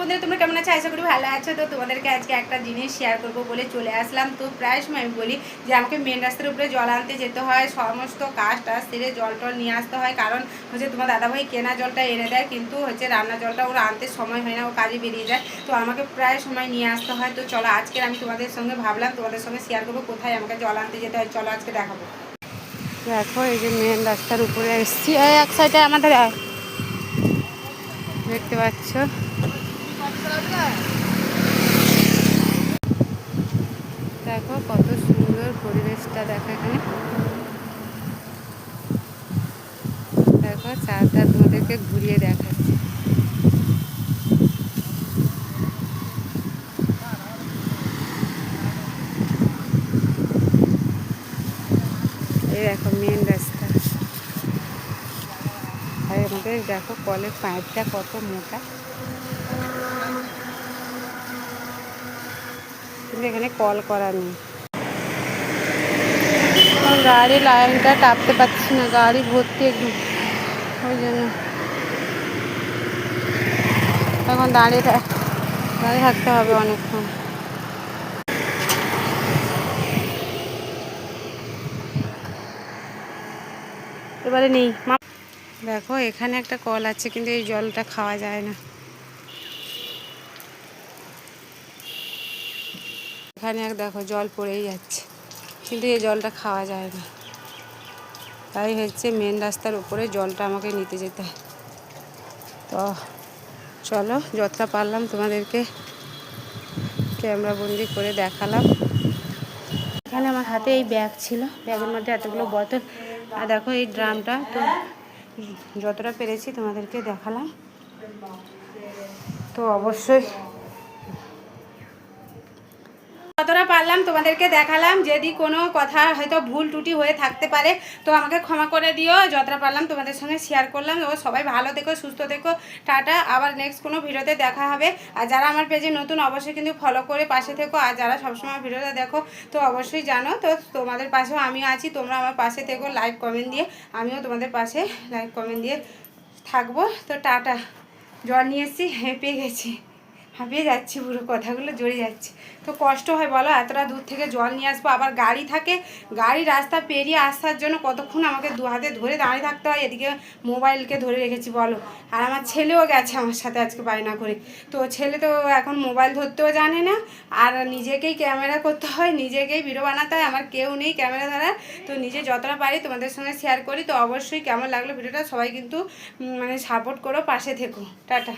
বন্ধুরা, তোমরা কেমন আছো? আশা করি ভালো আছো। তো তোমাদেরকে আজকে একটা জিনিস শেয়ার করবো বলে চলে আসলাম। তো প্রায় সময় আমি বলি যে আমাকে মেন রাস্তার উপরে জল আনতে যেতে হয়, সমস্ত কাজ টাজ সেরে জল টল নিয়ে আসতে হয়, কারণ হচ্ছে তোমার দাদাভাই কেনা জলটা এনে দেয়, কিন্তু হচ্ছে রান্না জলটা ওরা আনতে সময় হয় না, ও কাজে বেরিয়ে যায়। তো আমাকে প্রায় সময় নিয়ে আসতে হয়। তো চলো আজকে আমি তোমাদের সঙ্গে ভাবলাম তোমাদের সঙ্গে শেয়ার করবো কোথায় আমাকে জল আনতে যেতে হয়। চলো আজকে দেখাবো। দেখো এই যে মেন রাস্তার উপরে এসেছি, এক সাইডে আমাদের দেখতে পাচ্ছ। দেখো কত সুন্দর পরিবেশটা, দেখো এখানে দেখো চারটা তোমাদেরকে ঘুরিয়ে দেখাচ্ছি। এই দেখো মেন রাস্তা, আর আমাদের দেখো কলের পাইপটা কত মোটা, কিন্তু এখানে কল করা নেই। গাড়ি লাইনটা টাপতে পারছি না, গাড়ি ভর্তি একদম, ওই জন্য এখন দাঁড়িয়ে থাকতে হবে অনেকক্ষণ। এবারে নেই। দেখো এখানে একটা কল আছে, কিন্তু এই জলটা খাওয়া যায় না। এখানে দেখো জল পড়েই যাচ্ছে, কিন্তু এই জলটা খাওয়া যায় না। তাই হচ্ছে মেন রাস্তার উপরে জলটা আমাকে নিতে যেতে হয়। তো চলো যতটা পারলাম তোমাদেরকে ক্যামেরা বন্দি করে দেখালাম। এখানে আমার হাতে এই ব্যাগ ছিল, ব্যাগের মধ্যে এতগুলো বোতল, আর দেখো এই ড্রামটা। তো যতটা পেরেছি তোমাদেরকে দেখালাম। তো অবশ্যই যতটা পারলাম তোমাদেরকে দেখালাম। যদি কোনো কথা হয়তো ভুল ত্রুটি হয়ে থাকতে পারে তো আমাকে ক্ষমা করে দিও। যতটা পারলাম তোমাদের সঙ্গে শেয়ার করলাম। তো সবাই ভালো থেকো, সুস্থ থেকো, টাটা। আবার নেক্সট কোনো ভিডিওতে দেখা হবে। আর যারা আমার পেজে নতুন অবশ্যই কিন্তু ফলো করে পাশে থেকো, আর যারা সবসময় ভিডিওটা দেখো তো অবশ্যই জানো তো তোমাদের পাশেও আমিও আছি। তোমরা আমার পাশে থেকো লাইক কমেন্ট দিয়ে, আমিও তোমাদের পাশে লাইক কমেন্ট দিয়ে থাকবো। তো টাটা। জল নিয়ে এসেছি, হেঁপে গেছি, হাঁপিয়ে যাচ্ছি, পুরো কথাগুলো জড়ে যাচ্ছে। তো কষ্ট হয় বলো, এতটা দূর থেকে জল নিয়ে আসবো, আবার গাড়ি থাকে, গাড়ি রাস্তা পেরিয়ে আসার জন্য কতক্ষণ আমাকে দু হাতে ধরে দাঁড়িয়ে থাকতে হয়। এদিকে মোবাইলকে ধরে রেখেছি বলো, আর আমার ছেলেও গেছে আমার সাথে আজকে বায়না করে। তো ছেলে তো এখন মোবাইল ধরতেও জানে না, আর নিজেকেই ক্যামেরা করতে হয়, নিজেকেই ভিডিও বানাতে হয়, আমার কেউ নেই ক্যামেরা ধরার। তো নিজে যতটা পারি তোমাদের সঙ্গে শেয়ার করি। তো অবশ্যই কেমন লাগলো ভিডিওটা সবাই কিন্তু মানে সাপোর্ট করো, পাশে থেকো, টাটা।